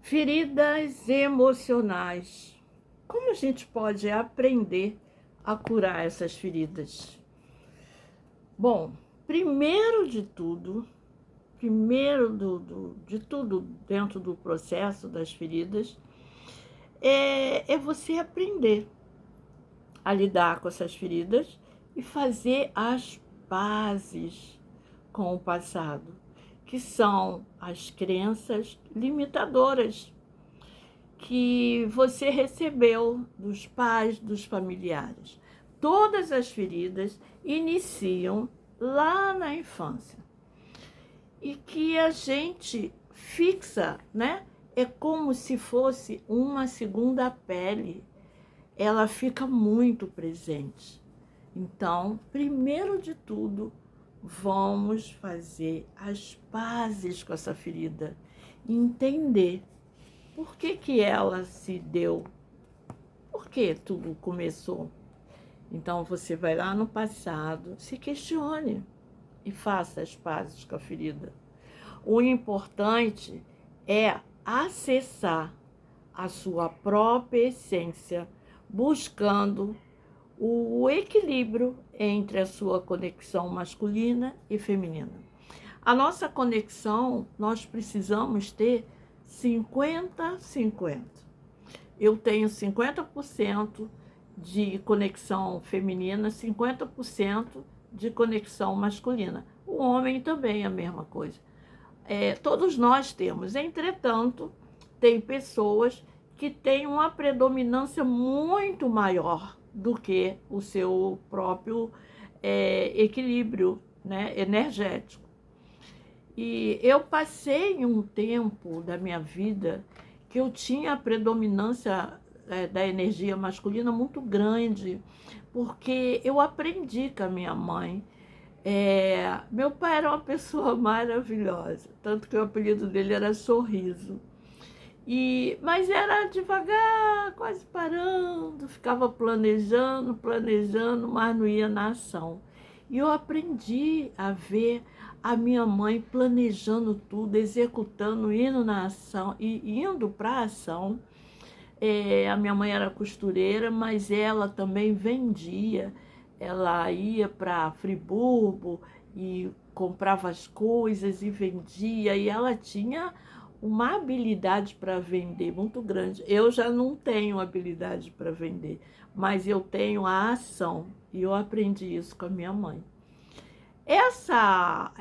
Feridas emocionais. Como a gente pode aprender a curar essas feridas? Bom, primeiro de tudo, de tudo dentro do processo das feridas, é você aprender a lidar com essas feridas e fazer as pazes com o passado, que são as crenças limitadoras que você recebeu dos pais, dos familiares. Todas as feridas iniciam lá na infância e que a gente fixa, né? É como se fosse uma segunda pele. Ela fica muito presente. Então, primeiro de tudo, vamos fazer as pazes com essa ferida, entender por que ela se deu, por que tudo começou. Então, você vai lá no passado, se questione e faça as pazes com a ferida. O importante é acessar a sua própria essência, buscando o equilíbrio entre a sua conexão masculina e feminina. A nossa conexão, nós precisamos ter 50-50. Eu tenho 50% de conexão feminina, 50% de conexão masculina. O homem também é a mesma coisa. Todos nós temos. Entretanto, tem pessoas que têm uma predominância muito maior do que o seu próprio equilíbrio, né, energético. E eu passei um tempo da minha vida que eu tinha a predominância da energia masculina muito grande, porque eu aprendi com a minha mãe. Meu pai era uma pessoa maravilhosa, tanto que o apelido dele era Sorriso. Mas era devagar, quase parando, ficava planejando, mas não ia na ação. E eu aprendi a ver a minha mãe planejando tudo, executando, indo na ação e indo para a ação. A minha mãe era costureira, mas ela também vendia. Ela ia para Friburgo e comprava as coisas e vendia, e ela tinha uma habilidade para vender muito grande. Eu já não tenho habilidade para vender, mas eu tenho a ação, e eu aprendi isso com a minha mãe. Essa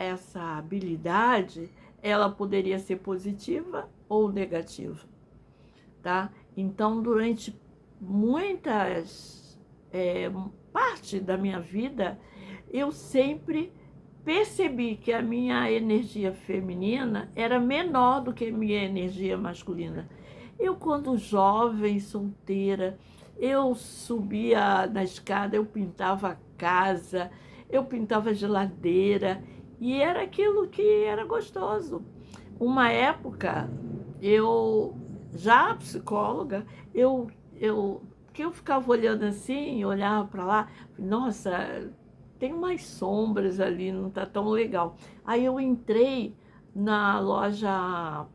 habilidade, ela poderia ser positiva ou negativa, tá? Então, durante muitas parte da minha vida, eu sempre percebi que a minha energia feminina era menor do que a minha energia masculina. Eu, quando jovem, solteira, eu subia na escada, eu pintava a casa, eu pintava a geladeira, e era aquilo que era gostoso. Uma época, eu, já psicóloga, que eu ficava olhando assim, olhava para lá, nossa, tem umas sombras ali, não tá tão legal. Aí eu entrei na loja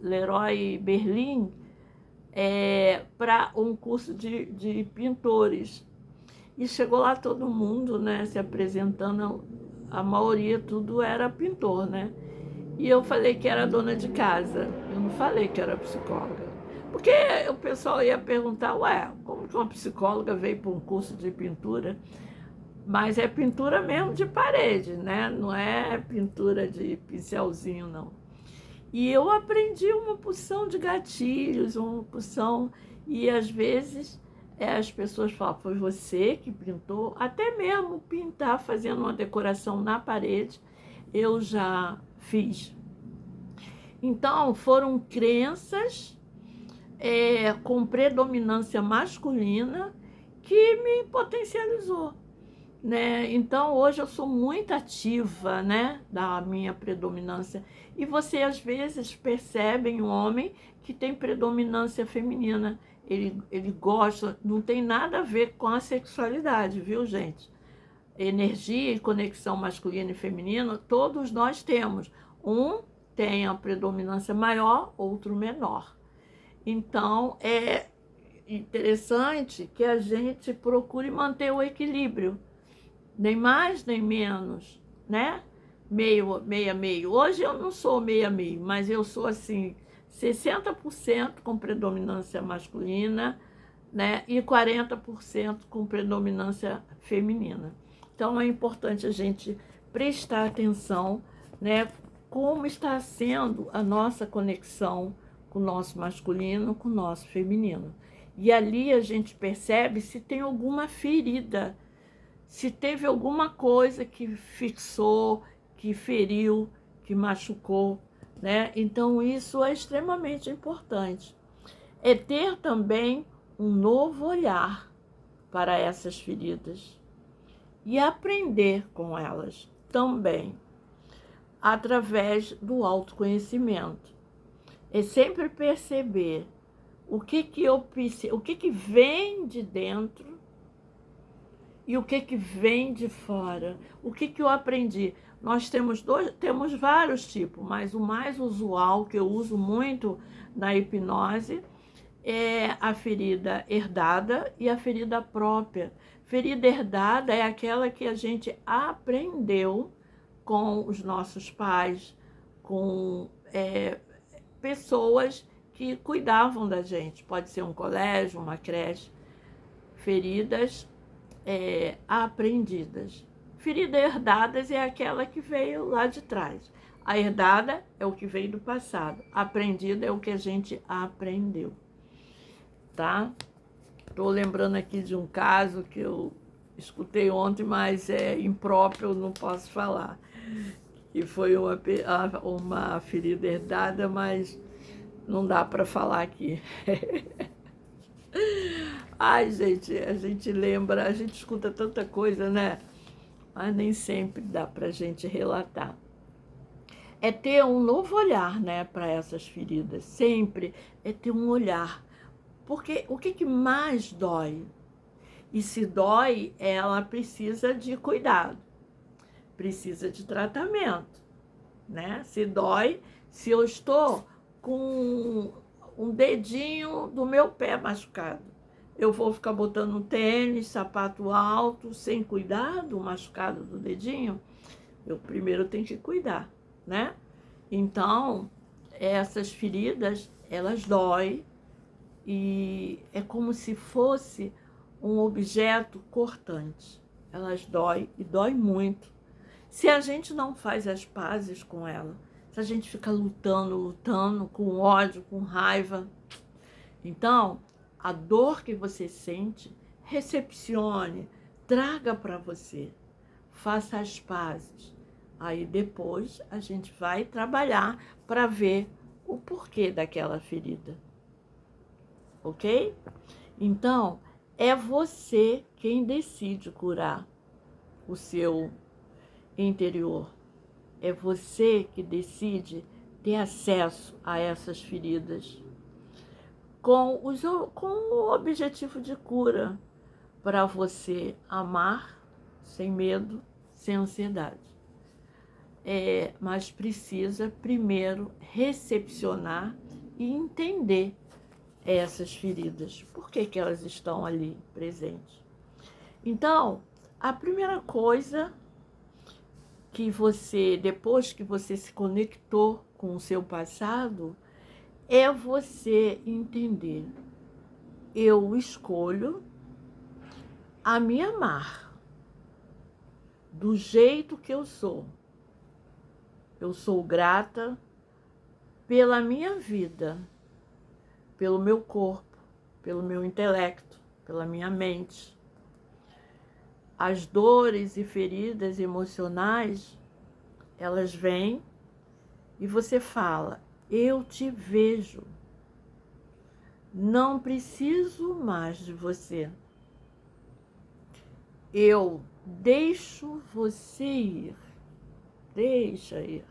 Leroy Merlin para um curso de pintores. E chegou lá todo mundo, né, se apresentando, a maioria tudo era pintor, né? E eu falei que era dona de casa, eu não falei que era psicóloga. Porque o pessoal ia perguntar, ué, como que uma psicóloga veio para um curso de pintura? Mas é pintura mesmo de parede, né? Não é pintura de pincelzinho, não. E eu aprendi uma porção de gatilhos, uma porção... E às vezes as pessoas falam, foi você que pintou? Até mesmo pintar, fazendo uma decoração na parede, eu já fiz. Então, foram crenças com predominância masculina que me potencializou, né? Então, hoje eu sou muito ativa, né, da minha predominância. E você, às vezes, percebe um homem que tem predominância feminina. Ele gosta, não tem nada a ver com a sexualidade, viu, gente? Energia e conexão masculina e feminina, todos nós temos. Um tem a predominância maior, outro menor. Então, é interessante que a gente procure manter o equilíbrio, nem mais nem menos, né? Meio, meia, meio. Hoje eu não sou meia, meio, mas eu sou assim, 60% com predominância masculina, né? E 40% com predominância feminina. Então é importante a gente prestar atenção, né? Como está sendo a nossa conexão com o nosso masculino, com o nosso feminino. E ali a gente percebe se tem alguma ferida, se teve alguma coisa que fixou, que feriu, que machucou, né? Então isso é extremamente importante. É ter também um novo olhar para essas feridas e aprender com elas também, através do autoconhecimento. É sempre perceber o que vem de dentro e o que vem de fora. O que eu aprendi? Nós temos vários tipos, mas o mais usual, que eu uso muito na hipnose, é a ferida herdada e a ferida própria. Ferida herdada é aquela que a gente aprendeu com os nossos pais, com pessoas que cuidavam da gente. Pode ser um colégio, uma creche. Feridas aprendidas. Ferida herdadas é aquela que veio lá de trás. A herdada é o que veio do passado. A aprendida é o que a gente aprendeu. Tá? Estou lembrando aqui de um caso que eu escutei ontem, mas é impróprio, eu não posso falar. E foi uma ferida herdada, mas não dá para falar aqui. Ai, gente, a gente lembra, a gente escuta tanta coisa, né? Mas nem sempre dá para a gente relatar. É ter um novo olhar, né, para essas feridas. Sempre é ter um olhar. Porque o que mais dói? E se dói, ela precisa de cuidado, precisa de tratamento, né? Se dói, se eu estou com um dedinho do meu pé machucado, eu vou ficar botando um tênis, sapato alto, sem cuidado, machucado do dedinho? Eu primeiro tenho que cuidar, né? Então, essas feridas, elas doem e é como se fosse um objeto cortante. Elas doem e dói muito. Se a gente não faz as pazes com ela, se a gente fica lutando com ódio, com raiva, então a dor que você sente, recepcione, traga para você, faça as pazes. Aí depois a gente vai trabalhar para ver o porquê daquela ferida. Ok? Então, é você quem decide curar o seu interior. É você que decide ter acesso a essas feridas com o objetivo de cura, para você amar sem medo, sem ansiedade. Mas precisa primeiro recepcionar e entender essas feridas. Por que elas estão ali presentes? Então, a primeira coisa que você, depois que você se conectou com o seu passado, é você entender: eu escolho a me amar do jeito que eu sou. Eu sou grata pela minha vida, pelo meu corpo, pelo meu intelecto, pela minha mente. As dores e feridas emocionais, elas vêm e você fala: eu te vejo, não preciso mais de você. Eu deixo você ir, deixa ir.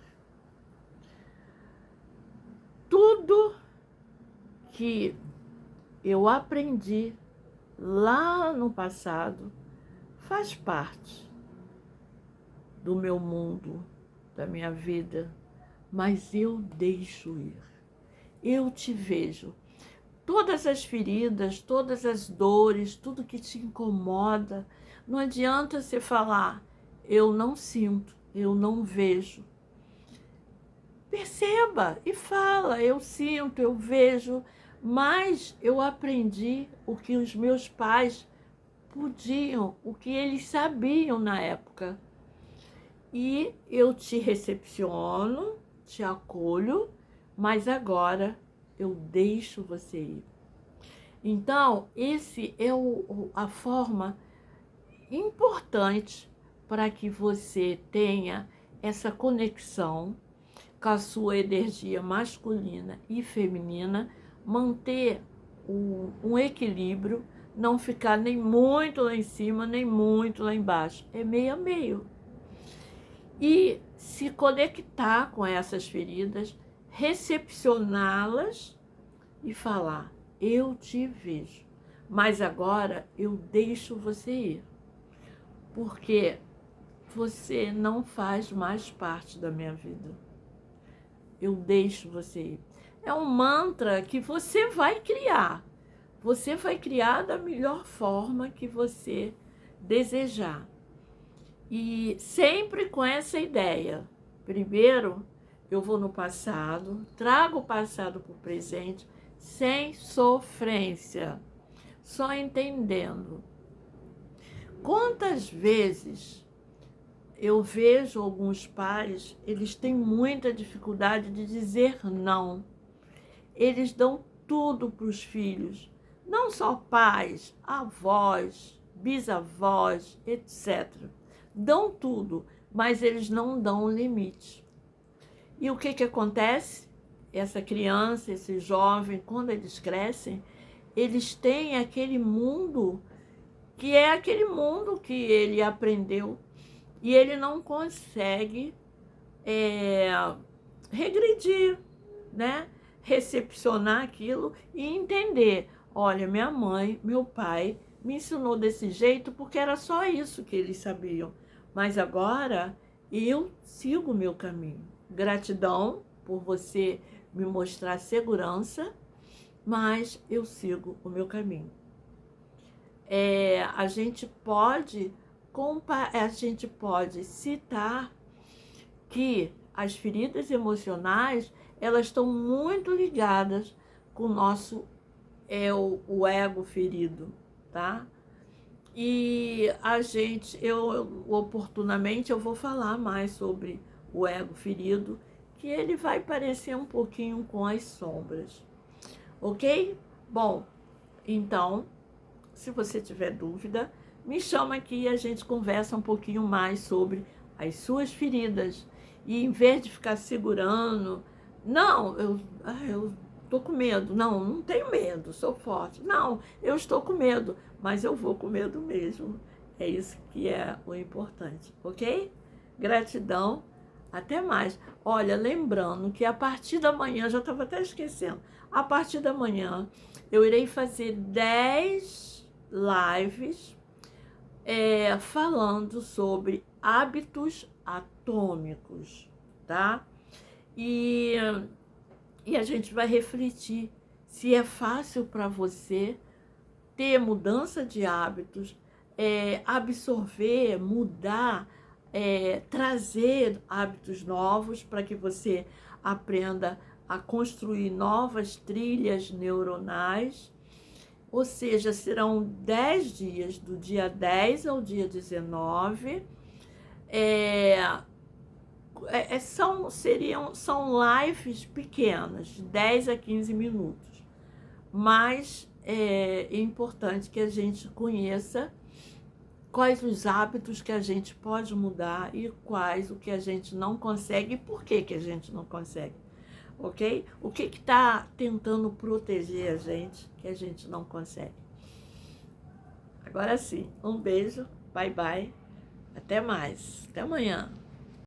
Tudo que eu aprendi lá no passado faz parte do meu mundo, da minha vida, mas eu deixo ir. Eu te vejo. Todas as feridas, todas as dores, tudo que te incomoda, não adianta você falar, eu não sinto, eu não vejo. Perceba e fala, eu sinto, eu vejo, mas eu aprendi o que os meus pais podiam, o que eles sabiam na época. E eu te recepciono, te acolho, mas agora eu deixo você ir. Então, esse é a forma importante para que você tenha essa conexão com a sua energia masculina e feminina, manter um equilíbrio, não ficar nem muito lá em cima, nem muito lá embaixo. É meio a meio. E se conectar com essas feridas, recepcioná-las e falar, eu te vejo, mas agora eu deixo você ir, porque você não faz mais parte da minha vida. Eu deixo você ir. É um mantra que você vai criar. Você vai criar da melhor forma que você desejar. E sempre com essa ideia. Primeiro, eu vou no passado, trago o passado para o presente, sem sofrência, só entendendo. Quantas vezes eu vejo alguns pais, eles têm muita dificuldade de dizer não. Eles dão tudo para os filhos, não só pais, avós, bisavós, etc. Dão tudo, mas eles não dão um limite. E o que acontece? Essa criança, esse jovem, quando eles crescem, eles têm aquele mundo que é aquele mundo que ele aprendeu e ele não consegue regredir, né? Recepcionar aquilo e entender. Olha, minha mãe, meu pai me ensinou desse jeito porque era só isso que eles sabiam. Mas agora eu sigo o meu caminho. Gratidão por você me mostrar segurança, mas eu sigo o meu caminho. A gente pode citar que as feridas emocionais, elas estão muito ligadas com o nosso o ego ferido, tá? E oportunamente eu vou falar mais sobre o ego ferido, que ele vai parecer um pouquinho com as sombras, ok? Bom, então, se você tiver dúvida, me chama aqui e a gente conversa um pouquinho mais sobre as suas feridas. E em vez de ficar segurando, não, eu estou com medo. Não, não tenho medo, sou forte. Não, eu estou com medo, mas eu vou com medo mesmo. É isso que é o importante, ok? Gratidão, até mais. Olha, lembrando que a partir da manhã, já estava até esquecendo, a partir da manhã eu irei fazer 10 lives falando sobre hábitos atômicos, tá? E a gente vai refletir se é fácil para você ter mudança de hábitos, absorver, mudar, trazer hábitos novos para que você aprenda a construir novas trilhas neuronais. Ou seja, serão 10 dias, do dia 10 ao dia 19. São lives pequenas, de 10 a 15 minutos. Mas é importante que a gente conheça quais os hábitos que a gente pode mudar e quais o que a gente não consegue e por que a gente não consegue. Ok? O que está tentando proteger a gente que a gente não consegue? Agora sim, um beijo, bye bye, até mais, até amanhã.